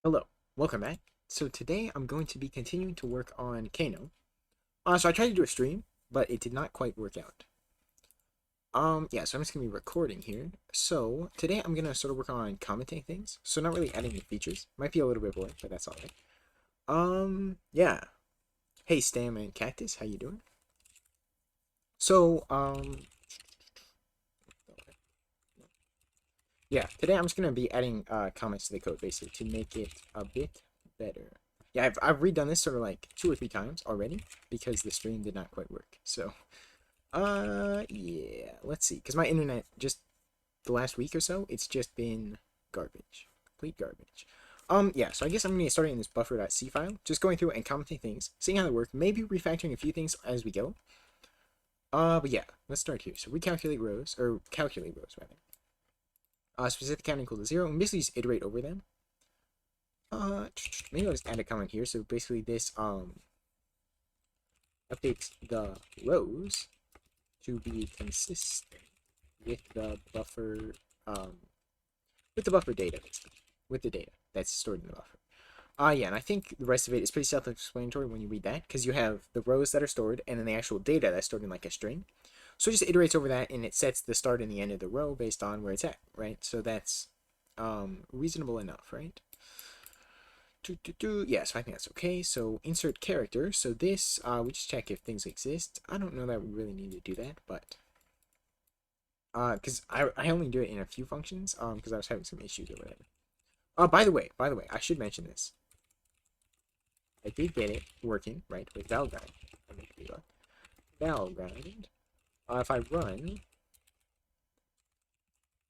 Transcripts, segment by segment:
Hello, welcome back. So today I'm going to be continuing to work on Kano. So I tried to do a stream, but it did not quite work out. Yeah, so I'm just gonna be recording here. So today I'm gonna sort of work on commenting things. So not really adding new features. Might be a little bit boring, but that's alright. Yeah. Hey Stam and Cactus, how you doing? So, yeah, today I'm just gonna be adding comments to the code basically to make it a bit better. Yeah, I've redone this sort of like 2 or 3 times already because the stream did not quite work. So, yeah, let's see, because my internet just the last week or so, it's just been garbage, complete garbage. Yeah, so I guess I'm gonna get started in this buffer.c file, just going through and commenting things, seeing how they work, maybe refactoring a few things as we go. But yeah, let's start here. So recalculate rows, or calculate rows rather. Specific count equal to 0, and basically just iterate over them. Maybe I'll just add a comment here. So basically this updates the rows to be consistent with the buffer um data basically, with the data that's stored in the buffer. Yeah, and I think the rest of it is pretty self-explanatory when you read that, because you have the rows that are stored and then the actual data that's stored in like a string. So it just iterates over that and it sets the start and the end of the row based on where it's at, right? So that's reasonable enough, right? Yeah, so I think that's okay. So insert character. So this, we just check if things exist. I don't know that we really need to do that, but because I only do it in a few functions, because I was having some issues or whatever. By the way, I should mention this. I did get it working right with Valgrind. Valgrind. If I run,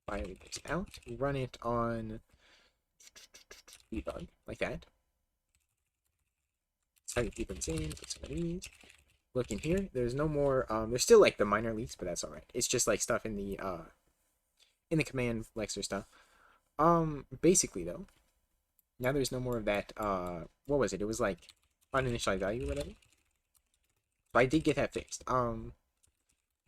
fire this out, run it on debug like that. Try to keep them in. Put some of these. Look in here. There's no more. There's still like the minor leaks, but that's all right. It's just like stuff in the command flexor stuff. Basically though, now there's no more of that. What was it? It was like uninitialized value or whatever. But I did get that fixed.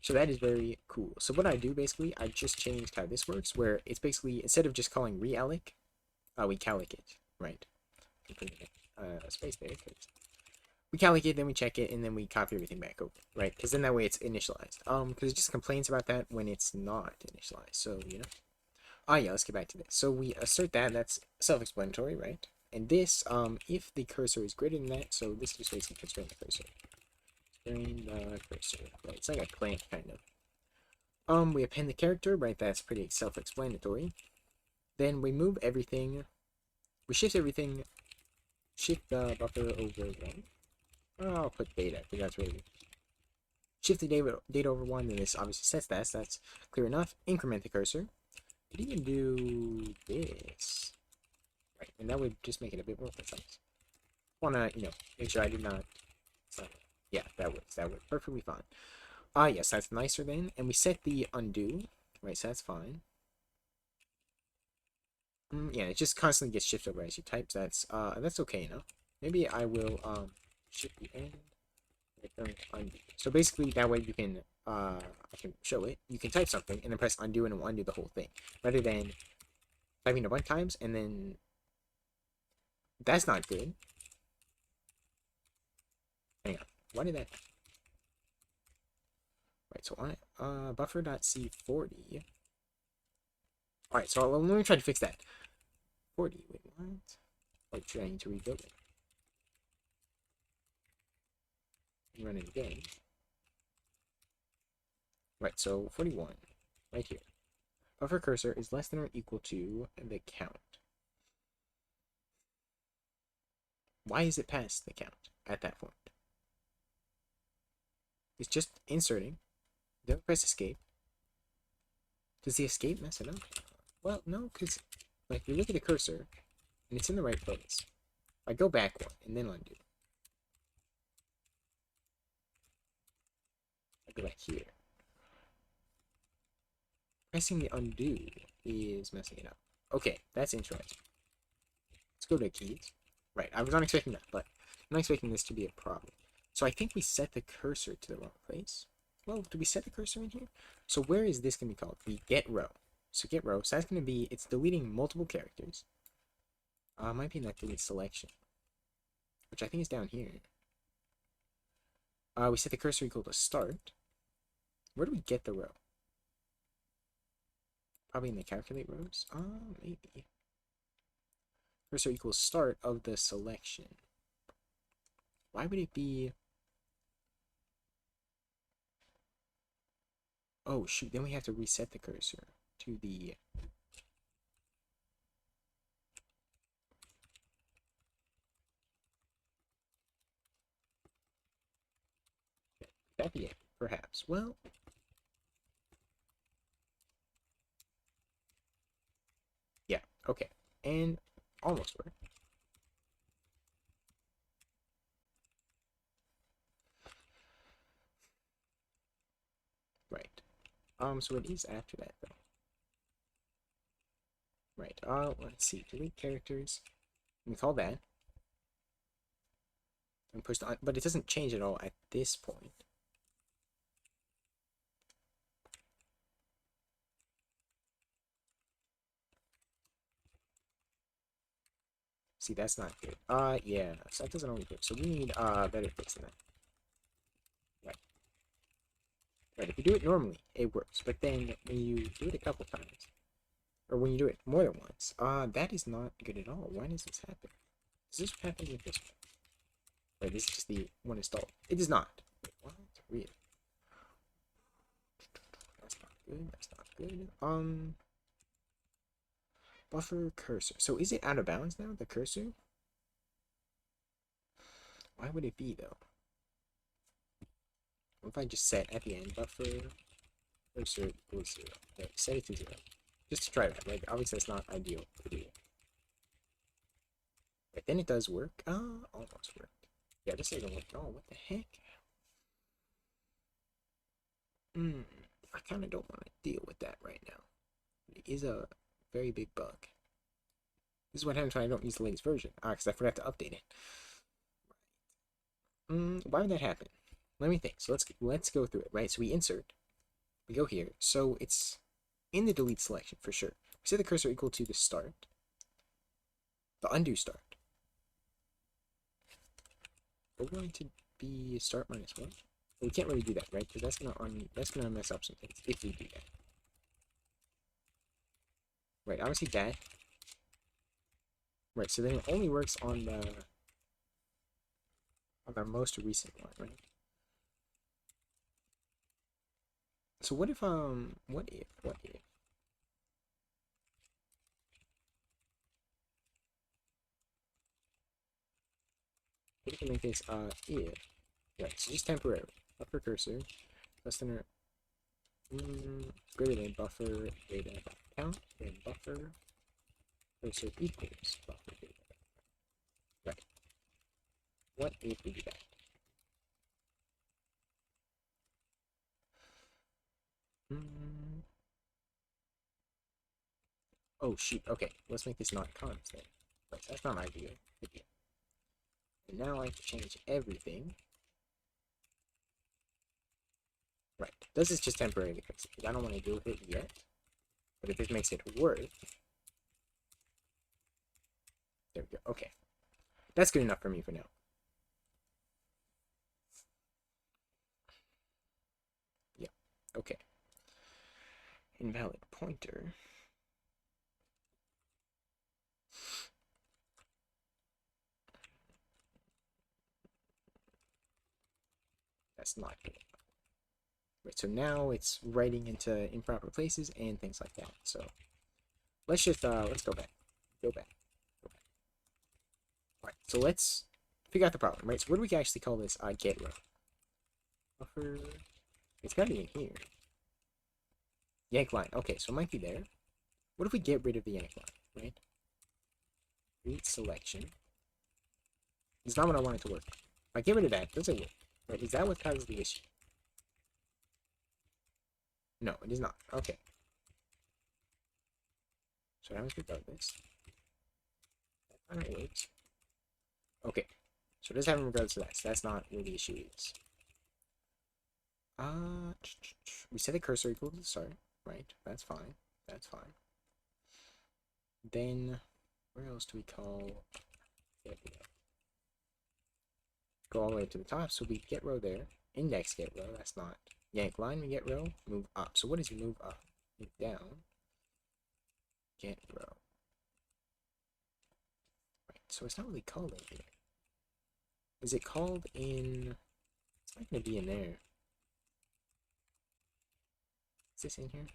So that is very cool. So what I do basically, I just changed how this works, where it's basically instead of just calling realloc, we calloc it, right? Space there, we calloc it, then we check it, and then we copy everything back over, right? Because then that way it's initialized. Because it just complains about that when it's not initialized. So yeah, let's get back to this. So we assert that. That's self-explanatory, right? And this, if the cursor is greater than that, so this just basically constrain the cursor. Constrain the cursor. Right, it's like a clamp kind of. We append the character, right? That's pretty self-explanatory. Then we move everything. We shift everything. Shift the buffer over one. I'll put data because that's really shift the data over one. Then this obviously sets that. So that's clear enough. Increment the cursor. Could even do this, right? And that would just make it a bit more precise. Wanna make sure I did not. Yeah, that works. That works perfectly fine. Yes, that's nicer then. And we set the undo, right? So that's fine. Yeah, it just constantly gets shifted over as you type. So that's okay enough. Maybe I will shift the end. Return undo. So basically, that way you can I can show it. You can type something and then press undo and it will undo the whole thing, rather than typing it a bunch of times and then that's not good. Hang on, why did that? Right, so on buffer.c40. All right, so let me try to fix that. 40. Wait, what? Oh, should I need to rebuild it? Run it again. Right, so 41, right here. Buffer cursor is less than or equal to the count. Why is it past the count at that point? It's just inserting. Don't press escape. Does the escape mess it up? Well, no, because like you look at the cursor and it's in the right place. If I go back one and then undo, I go back here. Pressing the undo is messing it up. Okay, that's interesting. Let's go to keys. Right, I was not expecting that, but I'm not expecting this to be a problem. So I think we set the cursor to the wrong place. Well, do we set the cursor in here? So where is this going to be called? The get row. So get row. So that's going to be, it's deleting multiple characters. Might be in that delete selection, which I think is down here. We set the cursor equal to start. Where do we get the row? Probably in the calculate rows? Maybe. Cursor equals start of the selection. Why would it be... Oh, shoot. Then we have to reset the cursor to the... That'd be it, perhaps. Well... Yeah, okay. And almost worked. Right. So it is after that, though. Right. Let's see. Delete characters. We call that. And push the... But it doesn't change at all at this point. See, that's not good. Yeah. So that doesn't always work. So we need, better fix than that. Right. Right. If you do it normally, it works. But then when you do it a couple times, or when you do it more than once, that is not good at all. Why does this happen? Does this happen with this one? Right, this is just the one installed. It does not. Wait, what? Weird. That's not good. That's not good. Buffer cursor. So is it out of bounds now, the cursor? Why would it be, though? What if I just set at the end buffer cursor equals 0? Okay, set it to 0. Just to try that. Like, obviously that's not ideal to do. But then it does work. Almost worked. Yeah, this isn't working. Oh, what the heck? I kind of don't want to deal with that right now. It is a very big bug. This is what happens when I don't use the latest version. Because I forgot to update it. Why would that happen? Let me think. So let's go through it, right? So we insert. We go here. So it's in the delete selection for sure. We set the cursor equal to the start. The undo start. We're going to be start minus 1. We can't really do that, right? Because that's gonna mess up some things if we do that. Right, obviously that. Right, so then it only works on the most recent one, right? So what if what if we can make this if right, so just temporary buffer cursor less than greater than buffer data count and buffer cursor equals buffer data. Right. What if we do that? Oh shoot, okay, let's make this not constant. But that's not ideal. And now I have to change everything. Right. This is just temporarily fix it, because I don't want to deal with it yet. But if it makes it work... There we go. Okay. That's good enough for me for now. Yeah. Okay. Invalid pointer. That's not good. Right, so now it's writing into improper places and things like that. So let's just let's go back. Go back. Go back. Alright, so let's figure out the problem, right? So what do we actually call this get row? Buffer. It's gotta be in here. Yank line. Okay, so it might be there. What if we get rid of the yank line, right? Read selection. It's not what I want it to work. If I get rid of that, does it work? Right? Is that what causes the issue? No, it is not. Okay. So now let's regard this. That kind of works. Okay. So just having regards to that. So that's not where the issue is. We set the cursor equal to the start, right? That's fine. That's fine. Then Where else do we call? There we go. Go all the way to the top, so we get row there. Index get row, that's not. Yank line, we get row. Move up. So what is move up? Move down. Get row. Right, so it's not really called in here. Is it called in... It's not going to be in there. Is this in here?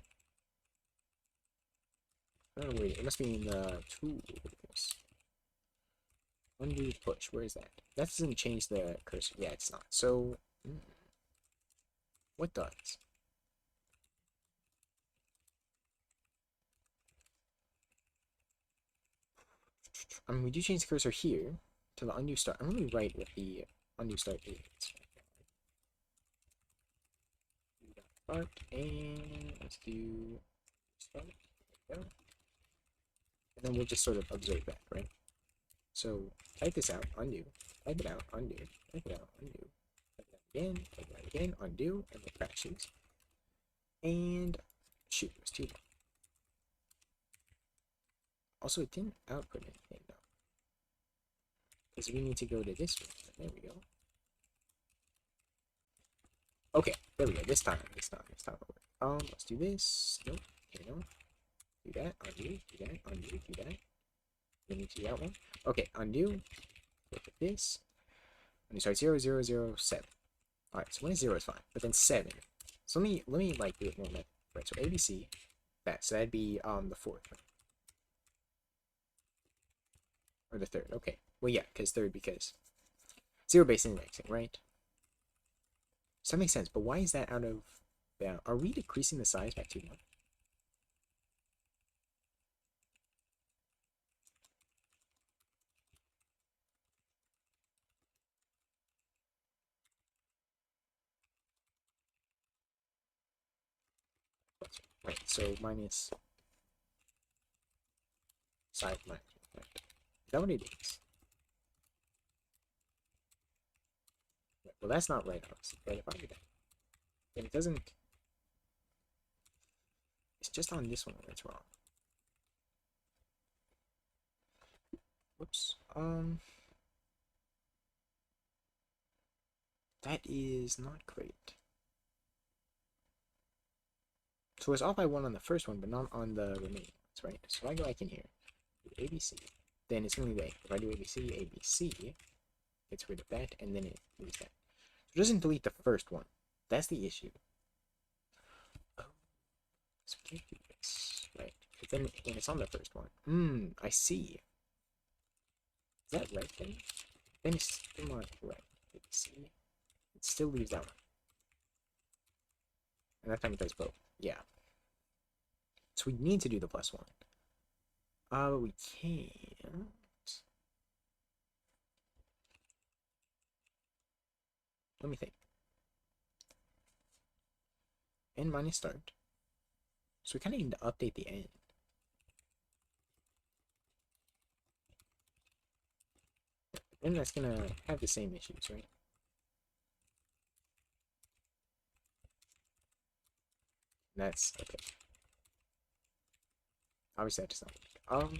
I don't know where it must be in the tools. Undo push. Where is that? That doesn't change the cursor. Yeah, it's not. So, what does? I mean, we do change the cursor here to the undo start. I'm going to write what the undo start is. Start, and let's do start. There we go. And then we'll just sort of observe that, right? So type this out, undo, type it out, undo, type it out, undo, type it out again, type it out again, undo, and it crashes. And shoot, it was too long. Also, it didn't output anything though, because we need to go to this one. There we go. Okay, there we go. This time. Let's do this. Nope. Okay, no. Do that. Undo. Do that. Undo. Do that. We need to do that one. Okay, undo. Look at this. And you start 0, 0, 0, 7. Alright, so 1 is 0 is fine, but then 7. So let me like do it more like right. So ABC, that. So that'd be the 4th. Or the 3rd. Okay. Well yeah, because 3rd because 0 based indexing, right? So that makes sense, but why is that out of bound? Are we decreasing the size by too much? Right, so minus size minus. Right. Is that what it is? Right, well, that's not right, obviously. But if I do that, then it doesn't. It's just on this one where it's wrong. Whoops. That is not great. So it's off by 1 on the first one, but not on the remaining ones, right? So if I go back in here, do ABC, then it's going to be like, if I do ABC, ABC, gets rid of that, and then it deletes that. So it doesn't delete the first one. That's the issue. Oh, so we can't do this, right? But then when it's on the first one, I see. Is that right then? Then it's still not right. ABC. It still leaves that one. And that time it does both. Yeah. So we need to do the +1. But we can't. Let me think. End minus start. So we kind of need to update the end. And that's gonna have the same issues, right? That's okay. Obviously, that does not work.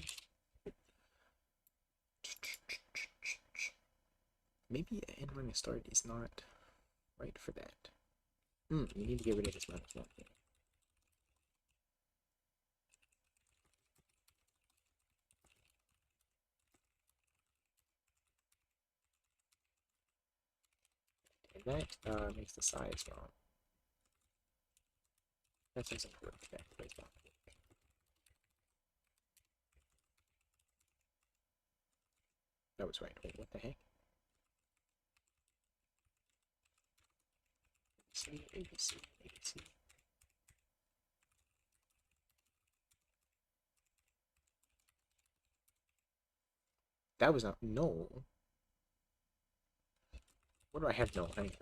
Maybe end minus start is not right for that. You need to get rid of this minus 1 thing. And that makes the size wrong. That doesn't work. That does not work. That was right. Wait, what the heck? ABC, ABC, ABC. That was not no. What do I have? No, hang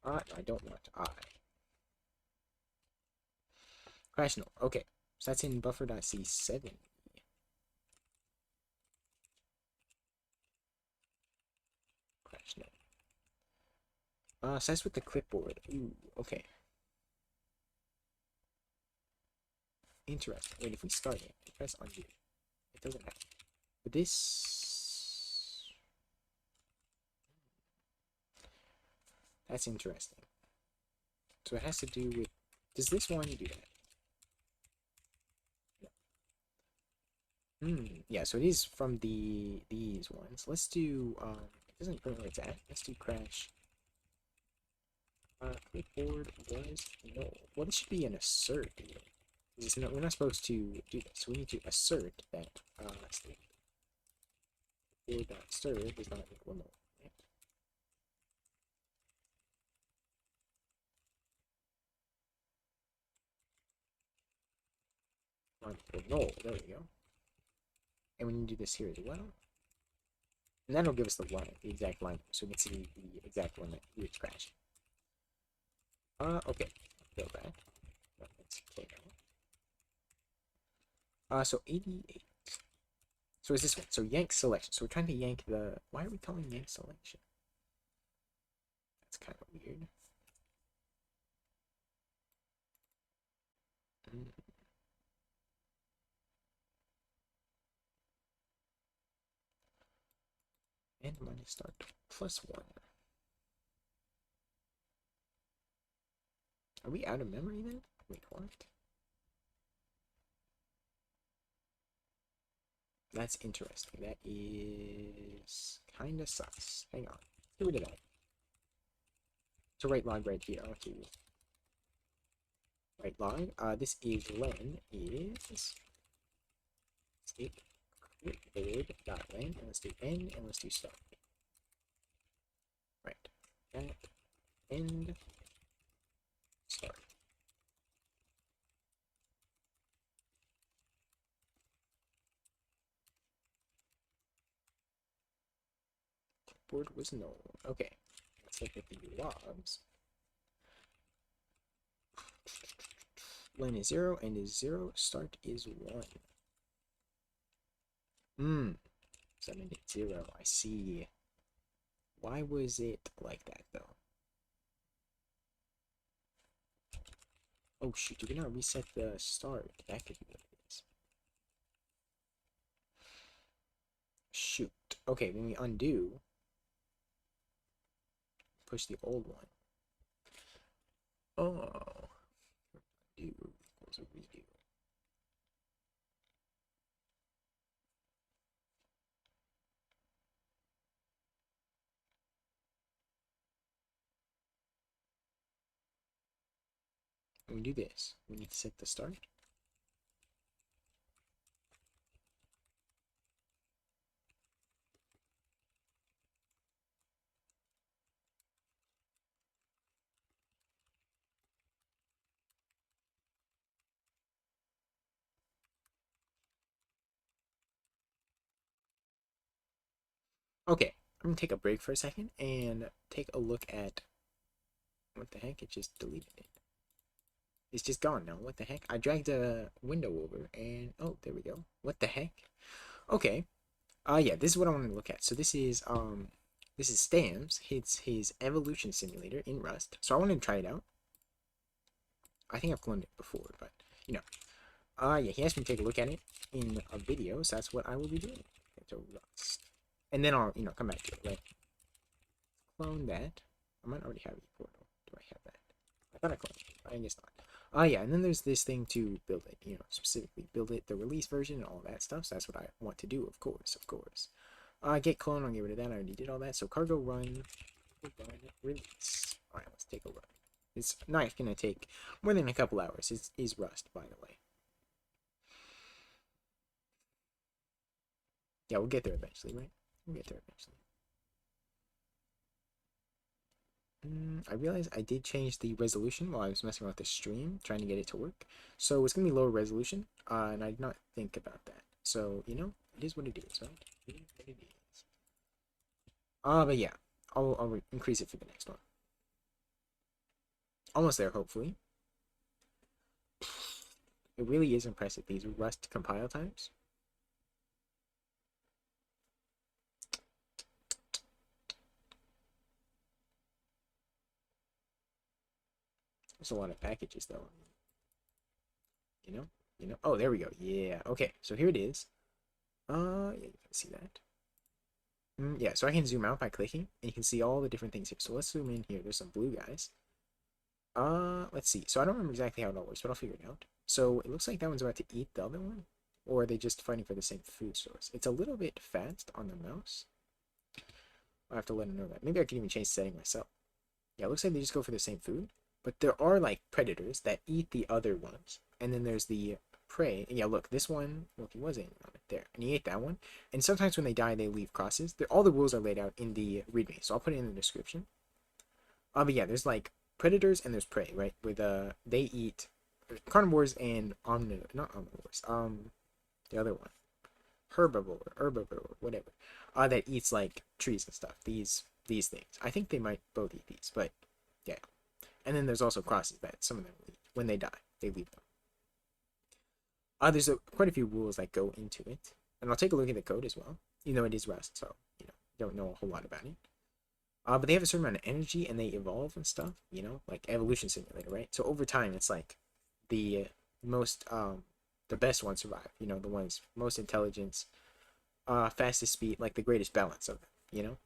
on. I don't want I. Crash no. Okay. So that's in buffer.c7. Crash no. So that's with the clipboard. Ooh, okay. interesting. Wait, if we start it, press undo. It doesn't happen. But this... That's interesting. So it has to do with... Does this one do that? Yeah, so it is from these ones. Let's do, it doesn't print where it's at. Let's do crash. Clipboard was no. Well, this should be an assert here. We're not supposed to do this. So we need to assert that, state. Clipboard.assert is not equal null. Not equal null. There we go. And we need to do this here as well. And that'll give us the line, the exact line, so we can see the exact one that we're crashing. Okay. Go back. Let's play now. So 88. So is this one? So yank selection. So we're trying to yank the... Why are we calling yank selection? That's kind of weird. And minus start plus 1. Are we out of memory then? Wait, what? That's interesting. That is kind of sus. Hang on. Get rid of that. So right log right here. Okay. Right log. This is len is state clipboard.len, and let's do n, and let's do start. Right. That end start. Clipboard was null. Okay. Let's look at the logs. Len is 0, end is 0, start is 1. 7 to 0, I see. Why was it like that, though? Oh, shoot, you're gonna reset the start. That could be what it is. Shoot. Okay, when we undo, push the old one. Oh. Undo equals a redo. When we do this, we need to set the start. Okay, I'm gonna take a break for a second and take a look at what the heck. It just deleted it. It's just gone now. What the heck? I dragged a window over and oh, there we go. What the heck? Okay. Yeah, this is what I want to look at. So this is Stamps. It's his evolution simulator in Rust. So I wanted to try it out. I think I've cloned it before, but you know. Yeah, he asked me to take a look at it in a video, so that's what I will be doing. To Rust. And then I'll, come back to it, right? Clone that. I might already have a portal. Do I have that? I thought I cloned it. I guess not. Yeah, and then there's this thing to build it, specifically build it, the release version and all that stuff. So that's what I want to do, of course. Get clone, I'll get rid of that. I already did all that. So cargo run release. Alright, let's take a look. It's not going to take more than a couple hours. It is Rust, by the way. Yeah, we'll get there eventually, right? We'll get there eventually. I realized I did change the resolution while I was messing with the stream, trying to get it to work. So it's going to be lower resolution, and I did not think about that. So, it is what it is, right? It is what it is. But yeah, I'll increase it for the next one. Almost there, hopefully. It really is impressive, these Rust compile times. There's a lot of packages, though. You know? Oh, there we go. Yeah. Okay. So here it is. Yeah, you can see that. Yeah, so I can zoom out by clicking, and you can see all the different things here. So let's zoom in here. There's some blue guys. Let's see. So I don't remember exactly how it all works, but I'll figure it out. So it looks like that one's about to eat the other one, or are they just fighting for the same food source? It's a little bit fast on the mouse. I have to let him know that. Maybe I can even change the setting myself. Yeah, it looks like they just go for the same food, but there are like predators that eat the other ones, and then there's the prey. And yeah, look, this one, look, he was aiming on it there, and he ate that one. And sometimes when they die, they leave crosses. All the rules are laid out in the README, so I'll put it in the description. But yeah, there's like predators and there's prey, right? With they eat carnivores and not omnivores. The other one, herbivore, whatever. That eats like trees and stuff. These things. I think they might both eat these, but yeah. And then there's also crosses that some of them eat. When they die, they leave them. There's quite a few rules that go into it, and I'll take a look at the code as well. You know, it is Rust, so don't know a whole lot about it. But they have a certain amount of energy and they evolve and stuff, like evolution simulator, right? So over time, it's like the most, the best ones survive, the ones most intelligence, fastest speed, like the greatest balance of them.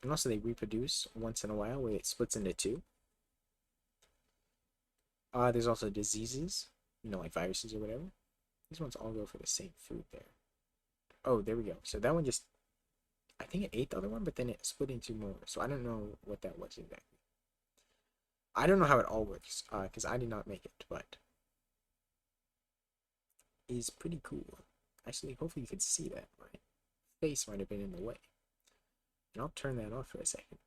And also they reproduce once in a while where it splits into two. There's also diseases, like viruses or whatever. These ones all go for the same food there. Oh, there we go. So that one just, I think it ate the other one, but then it split into more. So I don't know what that was exactly. I don't know how it all works, because I did not make it, but it's pretty cool. Actually, hopefully you can see that. My face might have been in the way. And I'll turn that off for a second.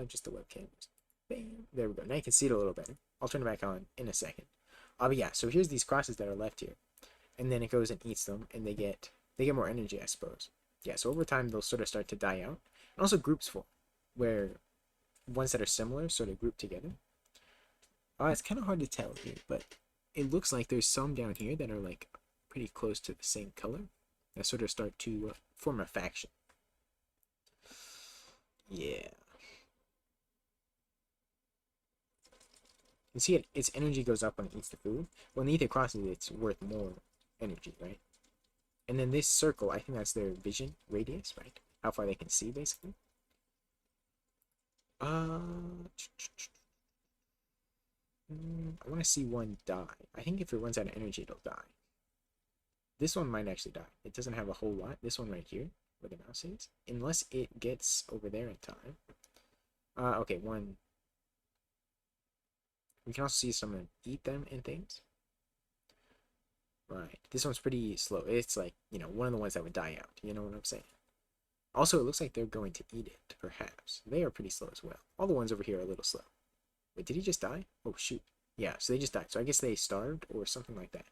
Just the webcam. Bam. There we go. Now you can see it a little better. I'll turn it back on in a second. But yeah, so here's these crosses that are left here. And then it goes and eats them, and they get more energy, I suppose. Yeah, so over time, they'll sort of start to die out. And also groups form, where ones that are similar sort of group together. It's kind of hard to tell here, but it looks like there's some down here that are like pretty close to the same color that sort of start to form a faction. Yeah. You see its energy goes up when it eats the food. When the ether crosses, it's worth more energy, right? And then this circle, I think that's their vision radius, right? How far they can see, basically. I want to see one die. I think if it runs out of energy, it'll die. This one might actually die. It doesn't have a whole lot. This one right here, where the mouse is. Unless it gets over there in time. Okay, one. We can also see someone eat them and things. Right. This one's pretty slow. It's like, one of the ones that would die out. You know what I'm saying? Also, it looks like they're going to eat it, perhaps. They are pretty slow as well. All the ones over here are a little slow. Wait, did he just die? Oh, shoot. Yeah, so they just died. So I guess they starved or something like that.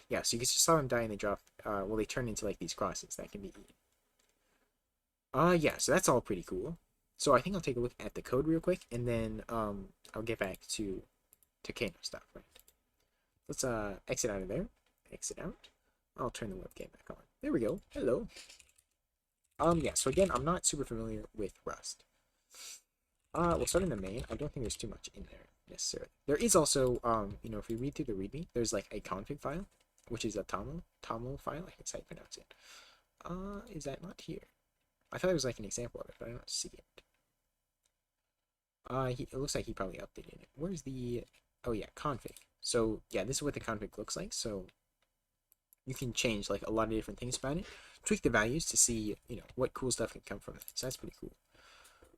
Yeah, so you just saw them die and they drop, well, they turn into like these crosses that can be eaten. Yeah, so that's all pretty cool. So I think I'll take a look at the code real quick, and then I'll get back to Kano stuff, right? Let's exit out of there. Exit out. I'll turn the webcam back on. There we go. Hello. Yeah, so again, I'm not super familiar with Rust. We'll start in the main. I don't think there's too much in there necessarily. There is also, if we read through the README, there's like a config file, which is a toml file. I guess how you pronounce it. Is that not here? I thought it was like an example of it, but I don't see it. It looks like he probably updated it. Where's the, oh yeah, config. So yeah, this is what the config looks like. So you can change like a lot of different things about it. Tweak the values to see, what cool stuff can come from it. So that's pretty cool.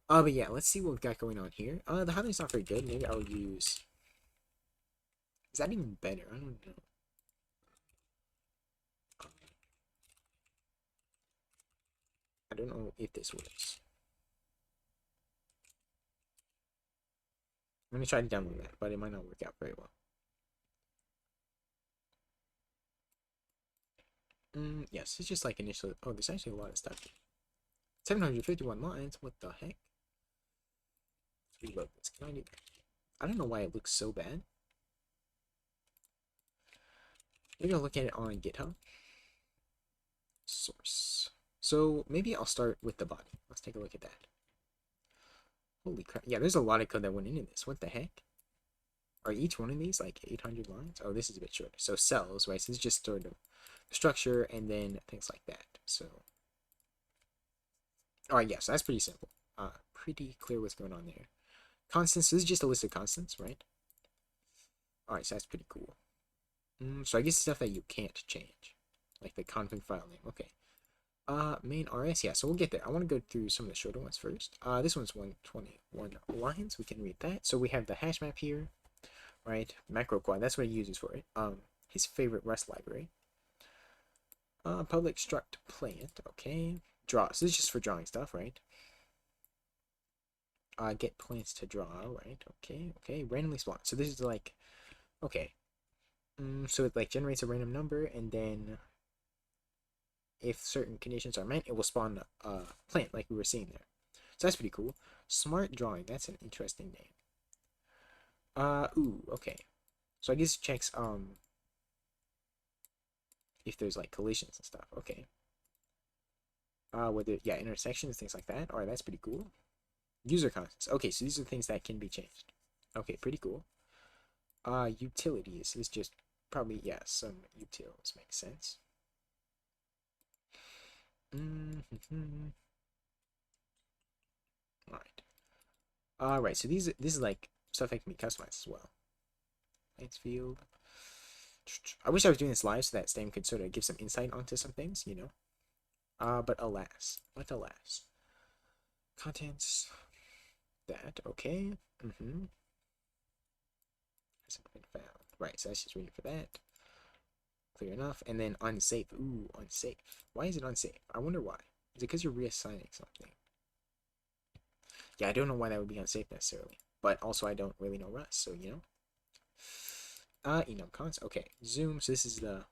But yeah, let's see what we've got going on here. The highlight's not very good. Maybe I'll use, is that even better? I don't know. I don't know if this works. I'm gonna try to download that, but it might not work out very well. Yes, it's just like initial. Oh, there's actually a lot of stuff here. 751 lines. What the heck? Let's reload this. Can I do that? I don't know why it looks so bad. Maybe I'll look at it on GitHub. Source. So maybe I'll start with the body. Let's take a look at that. Holy crap. Yeah, there's a lot of code that went into this. What the heck? Are each one of these like 800 lines? Oh, this is a bit shorter. So cells, right? So this is just sort of the structure and then things like that. So, all right, yes, that's pretty simple. Pretty clear what's going on there. Constants, this is just a list of constants, right? All right, so that's pretty cool. So I guess stuff that you can't change, like the config file name. Okay. Main RS, yeah, so we'll get there. I want to go through some of the shorter ones first. This one's 121 lines. We can read that. So we have the hash map here, right? Macro quad, that's what he uses for it. His favorite Rust library. Public struct plant, okay. Draw, so this is just for drawing stuff, right? Get plants to draw, right? Okay, okay. Randomly spawn. So this is like, okay. So it like generates a random number, and then if certain conditions are met, it will spawn a plant like we were seeing there. So that's pretty cool. Smart drawing, that's an interesting name. Ooh, okay. So I guess it checks if there's like collisions and stuff. Okay. Whether yeah, intersections, things like that. Alright, that's pretty cool. User constants. Okay, so these are things that can be changed. Okay, pretty cool. Utilities is just probably yeah, some utils make sense. Alright. Alright, so this is like stuff that can be customized as well. Lights field. I wish I was doing this live so that Stam could sort of give some insight onto some things, you know. But alas. Contents. That, okay. Hasn't been found. Right, so that's just waiting for that. Clear enough. And then unsafe. Ooh, unsafe. Why is it unsafe? I wonder why. Is it because you're reassigning something? Yeah, I don't know why that would be unsafe necessarily. But also I don't really know Rust, so you know. Enum cons. Okay, zoom. So this is the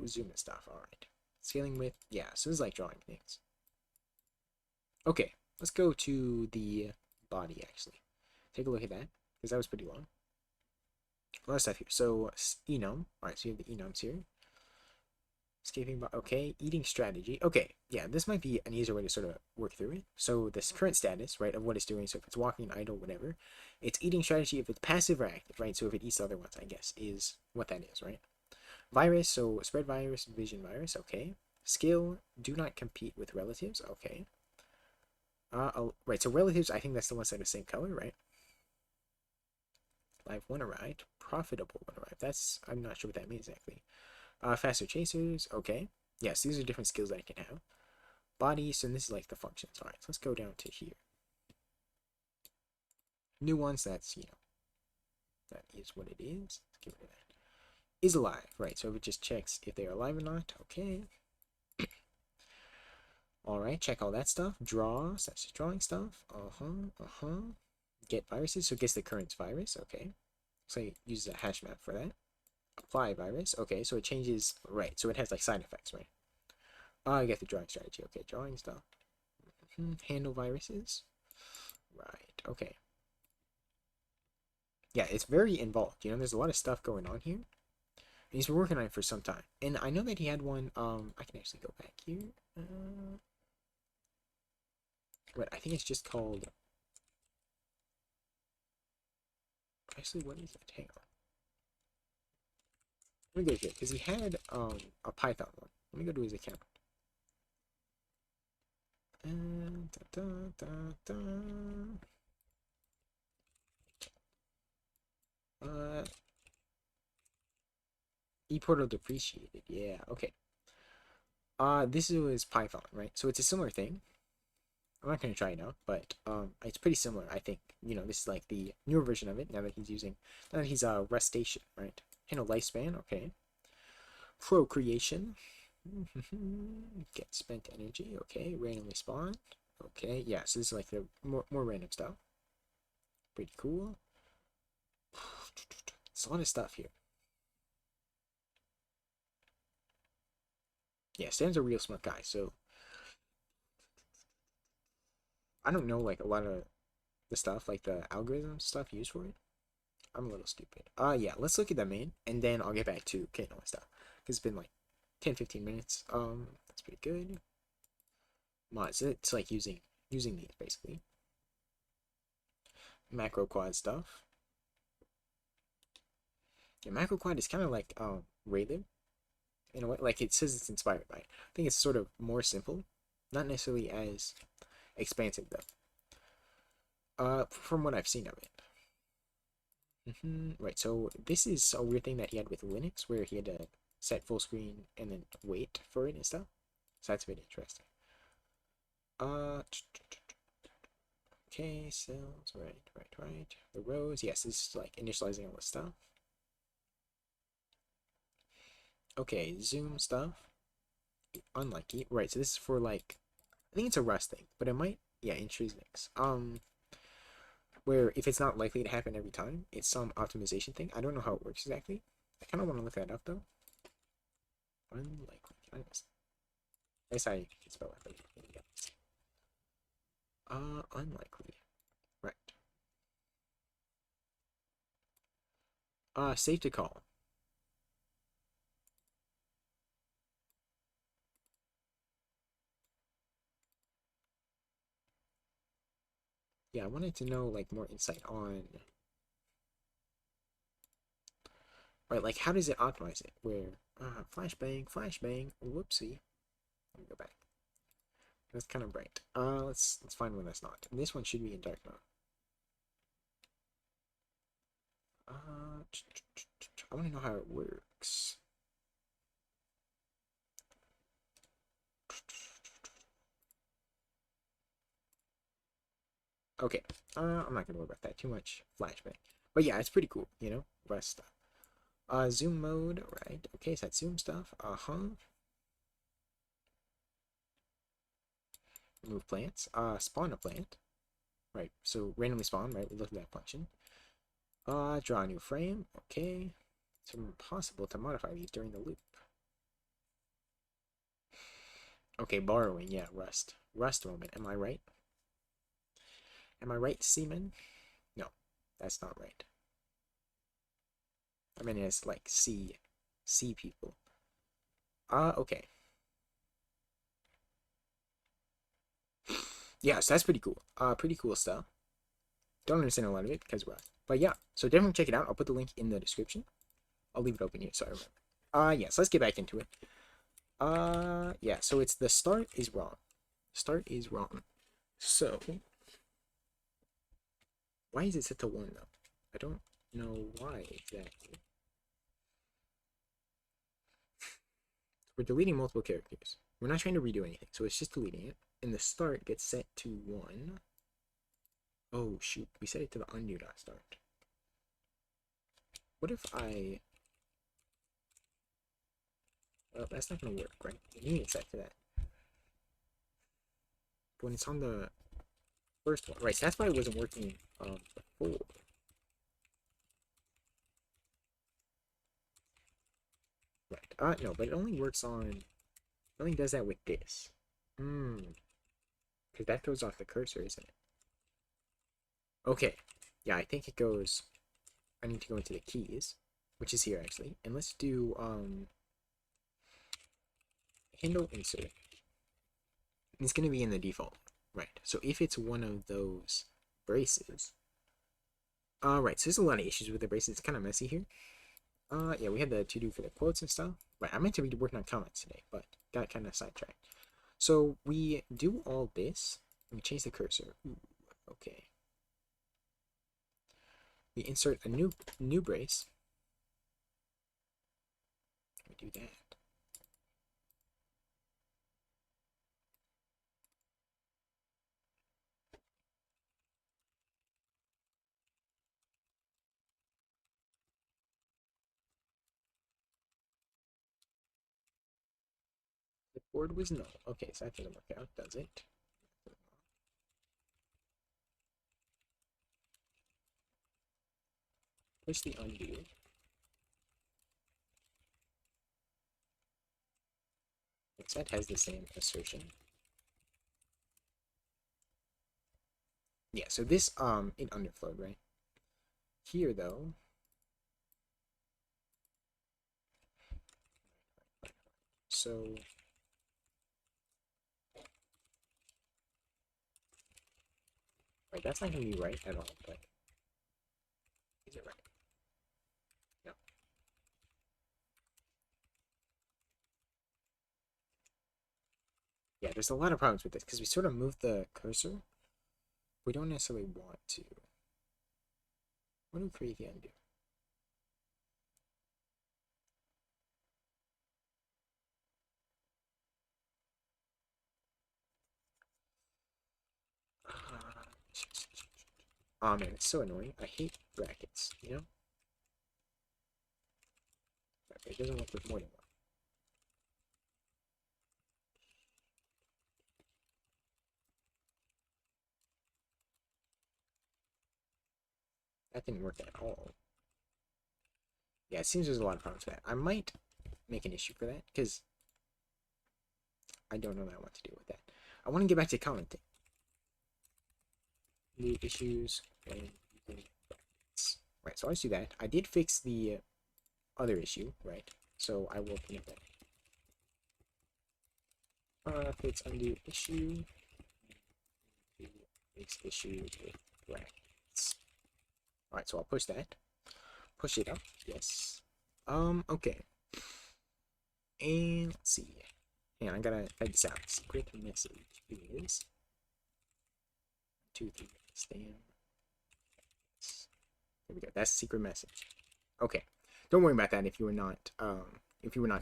zoom and stuff. Alright. Scaling width. Yeah, so this is like drawing things. Okay, let's go to the body actually. Take a look at that, because that was pretty long. A lot of stuff here. So enum. Alright, so you have the enums here. Escaping, okay. Eating strategy. Okay, yeah, this might be an easier way to sort of work through it. So this current status, right, of what it's doing. So if it's walking, idle, whatever, it's eating strategy. If it's passive or active, right. So if it eats the other ones, I guess is what that is, right. Virus. So spread virus, vision virus. Okay. Skill. Do not compete with relatives. Okay. Right. So relatives. I think that's the ones that are the same color, right. Live one arrived. Profitable one arrived. That's I'm not sure what that means exactly. Faster chasers, okay. Yes, these are different skills that I can have. Body, so this is like the functions. Alright, so let's go down to here. New ones, that's, you know, that is what it is. Let's get rid of that. Is alive, right, so it just checks if they are alive or not. Okay. Alright, check all that stuff. Draw, so that's just drawing stuff. Get viruses, so it gets the current virus, okay. So it uses a hash map for that. Apply virus, okay, so it changes, right, so it has like side effects, right. I get the drawing strategy. Okay, drawing stuff. Handle viruses. Right, okay. Yeah, it's very involved. You know, there's a lot of stuff going on here. And he's been working on it for some time. And I know that he had one, I can actually go back here. But I think it's just called... Actually, what is it? Hang on. Let me go here, because he had, a Python one. Let me go to his account. ePortal depreciated. Yeah, okay. This is Python, right? So it's a similar thing. I'm not going to try it out, but it's pretty similar, I think. You know, this is like the newer version of it, now that he's Restation, right? Handle lifespan, okay. Procreation. Get spent energy, okay. Randomly spawn, okay. Yeah, so this is like the more random stuff. Pretty cool. It's a lot of stuff here. Yeah, Sam's a real smart guy, so I don't know like a lot of the stuff, like the algorithm stuff used for it. I'm a little stupid. Yeah, let's look at the main, and then I'll get back to Kano and stuff. Because it's been like 10-15 minutes. That's pretty good. Mods, it's like using these, basically. Macro quad stuff. Yeah, macro quad is kind of like Rayliv in a way. Like it says it's inspired by it. I think it's sort of more simple, not necessarily as expansive though. From what I've seen of it. Right, so this is a weird thing that he had with Linux, where he had to set full screen and then wait for it and stuff. So that's a bit interesting. Okay, cells, right. The rows, yes, this is like initializing all the stuff. Okay, zoom stuff. Unlucky. Right, so this is for like, I think it's a Rust thing, but it might, yeah, intrinsics. Where if it's not likely to happen every time, it's some optimization thing. I don't know how it works exactly. I kind of want to look that up though. Unlikely. That's how you can spell it. Unlikely. Right. Safe to call. Yeah, I wanted to know like more insight on, right, like how does it optimize it? Where flashbang, whoopsie. Let me go back. That's kind of bright. Let's find one that's not. This one should be in dark mode. I want to know how it works. Okay, I'm not gonna worry about that too much. Flashbang, but yeah, it's pretty cool, you know, Rust stuff. Zoom mode, right? Okay, so that's zoom stuff. Move plants. Spawn a plant. Right, so randomly spawn, right? We look at that function. Draw a new frame. Okay. It's impossible to modify these during the loop. Okay, borrowing, yeah, Rust. Rust moment, am I right? Am I right, Seaman? No, that's not right. I mean, it's like sea people. Okay. Yeah, so that's pretty cool. Pretty cool stuff. Don't understand a lot of it because Rust. But yeah, so definitely check it out. I'll put the link in the description. I'll leave it open here so I remember. Yeah, so let's get back into it. Yeah, so it's the start is wrong. Start is wrong. So, why is it set to 1 though? I don't know why exactly. We're deleting multiple characters. We're not trying to redo anything, so it's just deleting it. And the start gets set to 1. Oh shoot, we set it to the undo.start. What if I... Well, that's not gonna work, right? We need it set to that. But when it's on the first one, right, so that's why it wasn't working before. Right, no, but it only works on... It only does that with this. Because that throws off the cursor, isn't it? Okay. Yeah, I think it goes... I need to go into the keys, which is here, actually. And let's do, handle insert. It's going to be in the default. Right. So if it's one of those braces... right, so there's a lot of issues with the braces. It's kind of messy here. Yeah, we had the to-do for the quotes and stuff. Right, I meant to be working on comments today, but got kind of sidetracked. So we do all this. We change the cursor. Ooh, okay. We insert a new brace. We do that. The board was null. Okay, so that doesn't work out, does it? Push the undo. That has the same assertion. Yeah, so this it underflowed, right? Here though. So right, that's not gonna be right at all, but is it right? No. yeah, there's a lot of problems with this because we sort of move the cursor. We don't necessarily want to. What do create the undo? Oh man, it's so annoying. I hate brackets, you know? It doesn't work with more than one. That didn't work at all. Yeah, it seems there's a lot of problems with that. I might make an issue for that, because I don't know that I want to deal with that. I want to get back to commenting. New issues and brackets. Right, so I'll just do that. I did fix the other issue, right? So I will connect that. Fix undo issue. Fix issue with brackets. Alright, so I'll push that. Push it up. Yes. Okay. And let's see. And I gotta type this out. Secret message is 2, 3 stand. There we go. That's secret message. Okay. Don't worry about that if you were not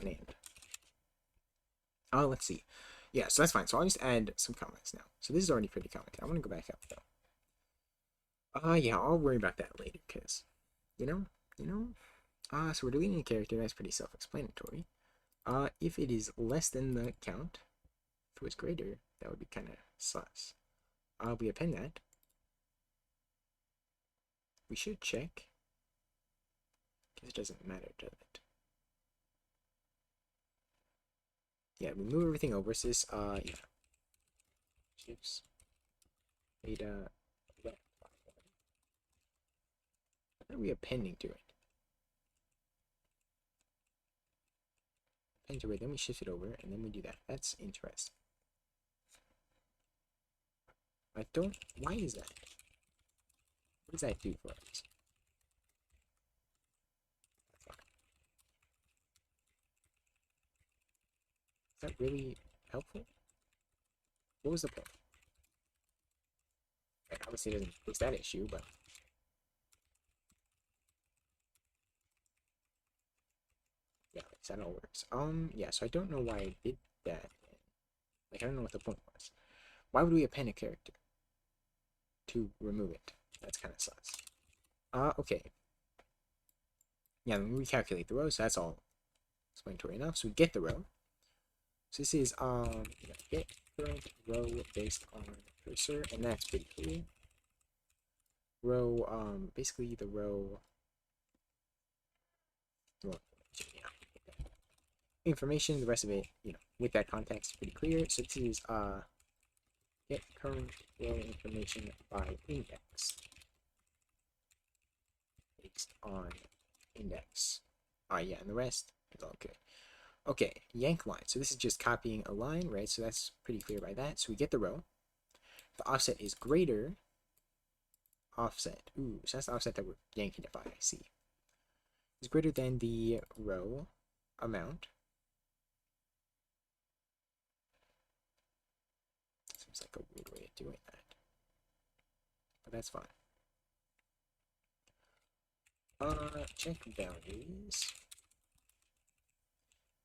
named. Let's see. Yeah, so that's fine. So I'll just add some comments now. So this is already pretty commented. I want to go back up though. Yeah, I'll worry about that later, because so we're deleting a character. That's pretty self-explanatory. If it is less than the count, if it was greater, that would be kind of sus. We append that. We should check, because it doesn't matter, does it? Yeah, we move everything over. So this, yeah. Chips. Data. What are we appending to it? Append to it, then we shift it over, and then we do that. That's interesting. I don't. Why is that? What does that do for us? Is that really helpful? What was the point? Obviously, it doesn't fix that issue, but yeah, that all works. Yeah. So I don't know why I did that. Like, I don't know what the point was. Why would we append a character to remove it? That's kind of sus. Okay. Yeah, then we recalculate the row, so that's all explanatory enough. So we get the row. So this is get current row based on cursor, and that's pretty cool. Row, basically the row. Well, yeah. Information, the rest of it, with that context, pretty clear. So this is get current row information by index based on index. Yeah, and the rest is all good. Okay, yank line. So this is just copying a line, right? So that's pretty clear by that. So we get the row. The offset is greater. Offset. Ooh, so that's the offset that we're yanking it by. I see. Is greater than the row amount. Seems like a weird way of doing that, but that's fine. Check values,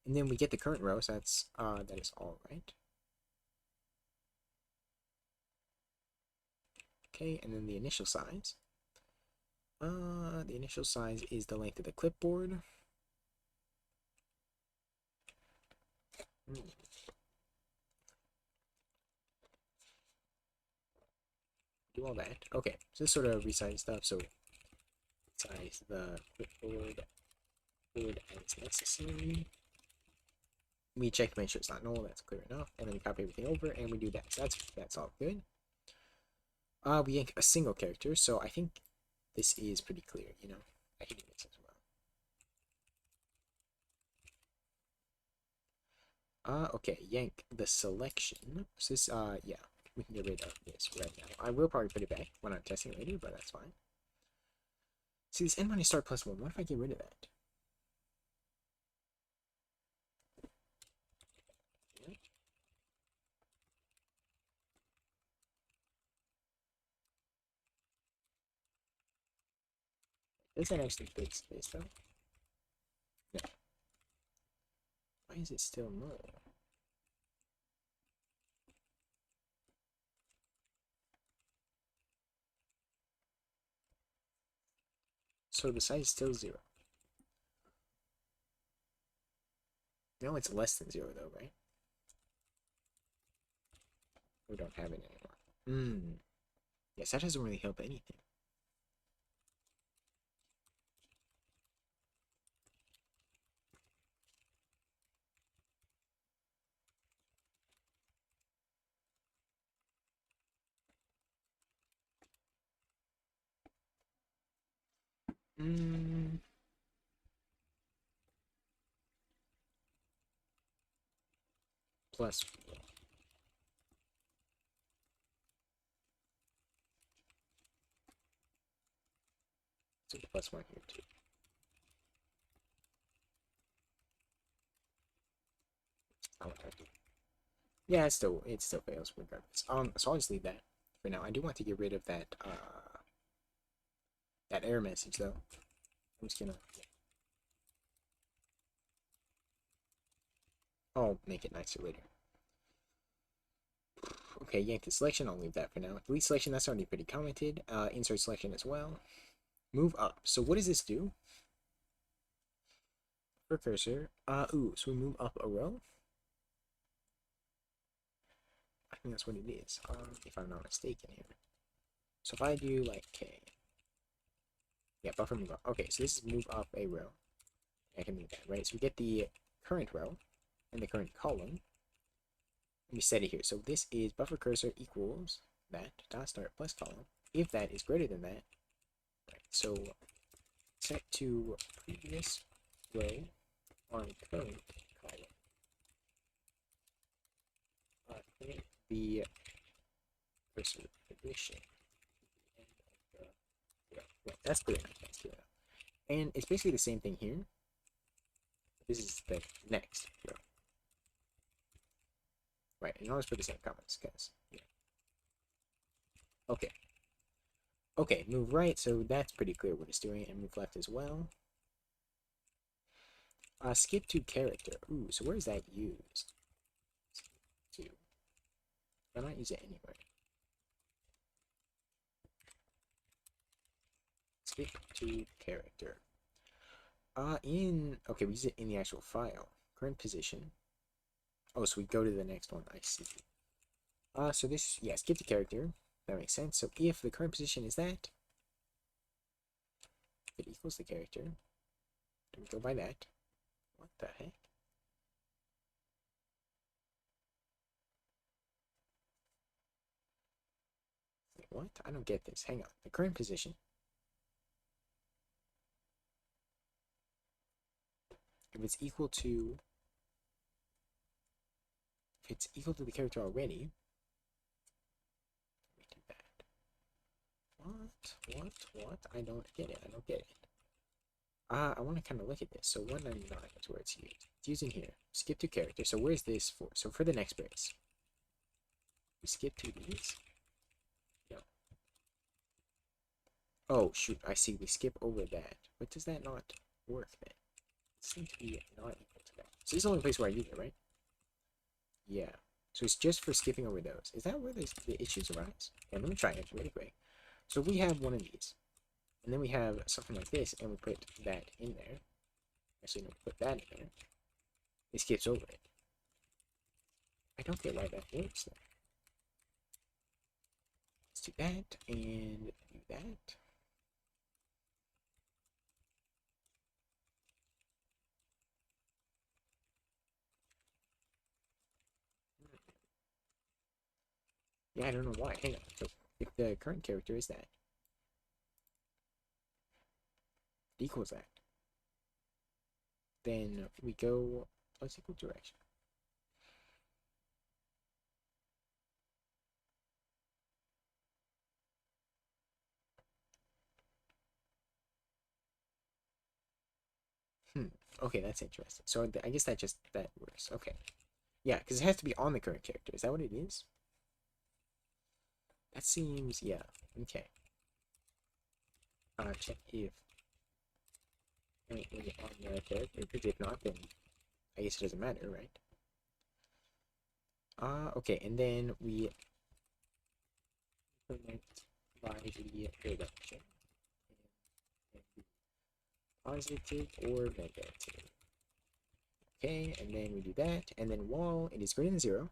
and then we get the current row. So that's that is all right. Okay, and then the initial size. The initial size is the length of the clipboard. Do all that. Okay, so this sort of resize stuff. So size the clipboard as necessary. We check to make sure it's not null. That's clear enough, and then we copy everything over, and we do that. So that's all good. We yank a single character, so I think this is pretty clear. I can do this as well. Okay, yank the selection. So this, yeah, we can get rid of this right now. I will probably put it back when I'm testing it later, but that's fine. See, this end minus start plus 1. What if I get rid of that? Does that actually fix this though? No. Why is it still null? So the size is still 0. No, it's less than 0 though, right? We don't have it anymore. Yes, that doesn't really help anything. Plus, so plus 1 here too. Oh, okay. Yeah, it still fails regardless. So I'll just leave that for now. I do want to get rid of that that error message though. I'm just gonna. I'll make it nicer later. Okay, yank the selection. I'll leave that for now. Delete selection. That's already pretty commented. Insert selection as well. Move up. So what does this do? For cursor. So we move up a row. I think that's what it is. If I'm not mistaken here. So if I do like K. Yeah, buffer move up. Okay, so this is move up a row. I can do that, right? So we get the current row and the current column. We set it here. So this is buffer cursor equals that dot start plus column. If that is greater than that, right? So set to previous row on current column. The cursor position. Yeah, that's good enough. That's good enough. And it's basically the same thing here. This is the next row. Right, and I'll just put the same comments, guys. Yeah. Okay. Okay, move right, so that's pretty clear what it's doing, and move left as well. Skip to character. Ooh, so where is that used? To. Why not use it anywhere? Skip to character. Okay, we use it in the actual file. Current position. Oh, so we go to the next one, I see. So this, yeah, skip to character. That makes sense. So if the current position is that, it equals the character. Do we go by that? What the heck? Wait, what? I don't get this. Hang on. The current position. If it's equal to the character already, let me do that. What? I don't get it. I don't get it. I want to kind of look at this. So 199 is where it's used. It's used in here. Skip to character. So where's this for? So for the next brace, we skip to these. No. Oh, shoot. I see. We skip over that. But does that not work then? It seems to be not equal to that. So this is the only place where I use it, right? Yeah. So it's just for skipping over those. Is that where the issues arise? Yeah, let me try it really quick. So we have one of these. And then we have something like this, and we put that in there. Actually, no, we put that in there. It skips over it. I don't get why that works there. Let's do that, and do that. Yeah, I don't know why. Hang on. So if the current character is that, equals that, then we go plus equal direction. Okay, that's interesting. So I guess that works. Okay. Yeah, because it has to be on the current character. Is that what it is? That seems, yeah. Okay. Check if currently on the character, because if not, then I guess it doesn't matter, right? Okay, and then we implement by the direction and positive or negative. Okay, and then we do that, and then while it is greater than 0,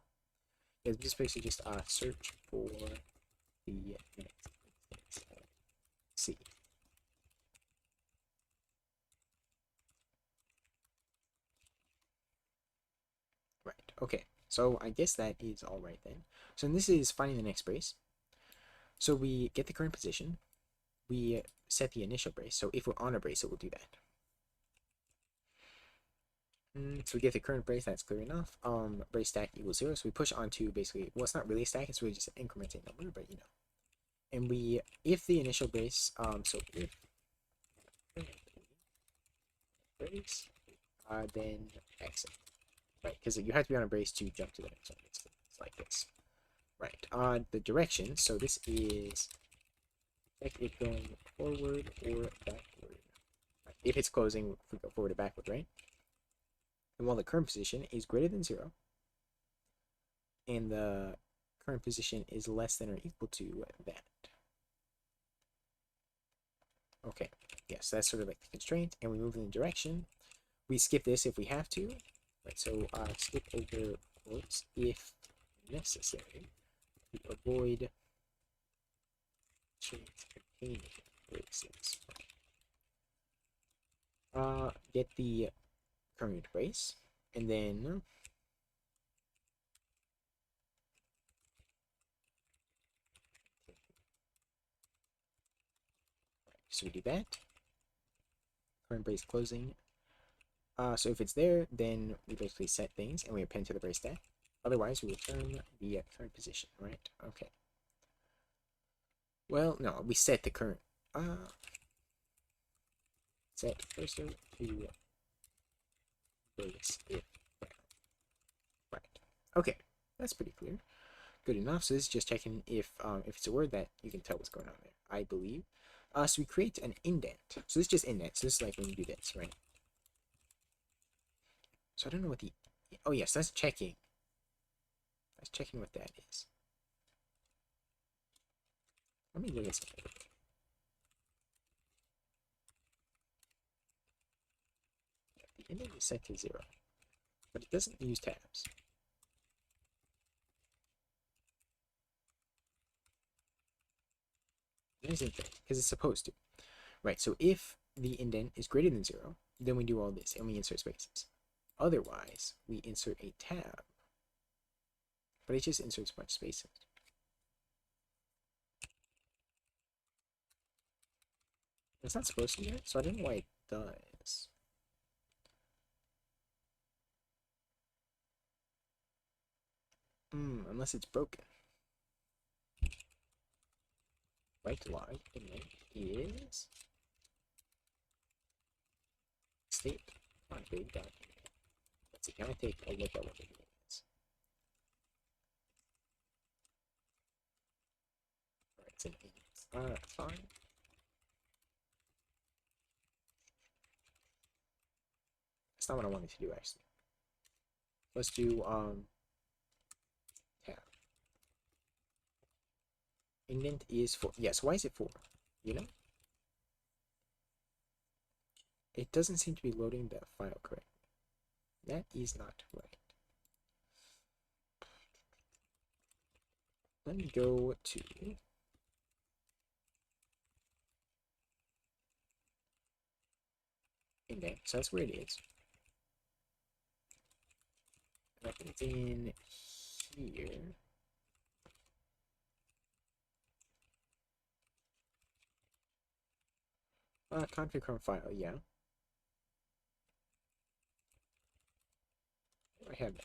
it's just basically just search for the next C. Right, okay. So I guess that is all right then. So this is finding the next brace. So we get the current position. We set the initial brace. So if we're on a brace, it will do that. So we get the current brace, that's clear enough. Brace stack equals 0. So we push onto basically, well, it's not really a stack, it's really just an incrementing number, but you know. And we, if the initial brace, so if brace, then exit. Right, because you have to be on a brace to jump to the next one. It's like this. Right, the direction, so this is like it going forward or backward. Right. If it's closing, we go forward or backward, right? And while the current position is greater than 0, and the current position is less than or equal to that. Okay, yes, that's sort of like the constraint, and we move in the direction. We skip this if we have to. Right, so skip over quotes if necessary to avoid containing braces. Get the current brace, and then so we do that. Current brace closing. So if it's there, then we basically set things and we append to the brace stack. Otherwise, we return the current position, right? Okay. Well, no, we set the current. Set cursor to brace if found. Right. Okay, that's pretty clear. Good enough. So this is just checking if it's a word that you can tell what's going on there, I believe. So we create an indent. So this is just indent. So this is like when you do this, right? So I don't know what the... Oh, yes, that's checking. That's checking what that is. Let me look at something. The indent is set to 0, but it doesn't use tabs. Because it's supposed to. Right, so if the indent is greater than 0, then we do all this and we insert spaces. Otherwise, we insert a tab, but it just inserts a bunch of spaces. It's not supposed to do that, so I don't know why it does. Unless it's broken. Right log indent is state on big document. Let's see, can I take a look at what it means? Alright, it's an int. Fine. That's not what I wanted to do actually. Let's do tab. Indent is 4. Yes, why is it 4? You know? It doesn't seem to be loading the file correctly. That is not right. Let me go to indent. So that's where it is. And I think it's in here. Config current file, yeah. I have that.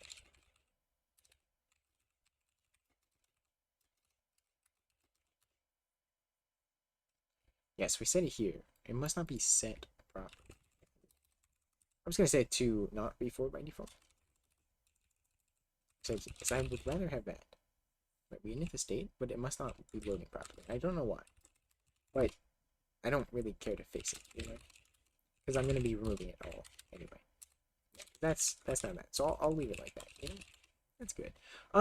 Yes, we set it here. It must not be set properly. I'm just gonna set it to not be 4 by default. So I would rather have that. Right, we init the state, but it must not be loading properly. I don't know why. But I don't really care to fix it, you know? because I'm going to be removing it all anyway. That's not bad. So I'll leave it like that. You know? That's good.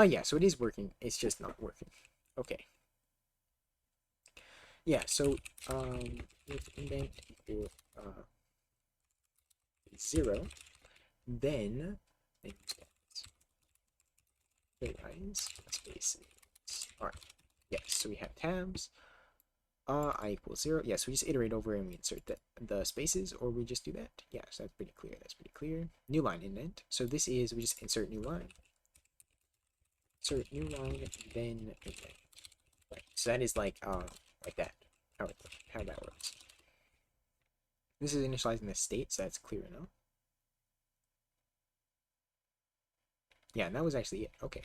Yeah, so it is working. It's just not working. Okay. Yeah, so if indent equal 0, then lines spaces. All right. Yes. So we have tabs. I equals 0. Yes, we just iterate over and we insert the spaces, or we just do that. Yes, that's pretty clear. That's pretty clear. New line indent. So this is we just insert new line. Insert new line, then indent. Right. So that is like that. How that works. This is initializing the state, so that's clear enough. Yeah, and that was actually it. Okay.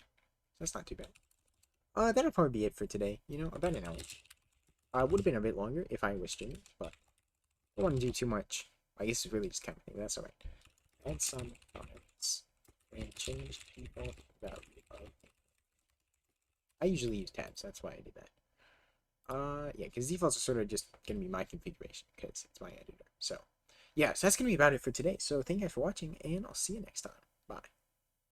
That's not too bad. That'll probably be it for today. You know, about an hour. Would have been a bit longer if I was streaming, but I don't want to do too much. I guess it's really just kind of thing. That's alright. Add some comments and change default value of. I usually use tabs, that's why I did that. Yeah, because defaults are sort of just gonna be my configuration because it's my editor. So, yeah, so that's gonna be about it for today. So thank you guys for watching, and I'll see you next time. Bye.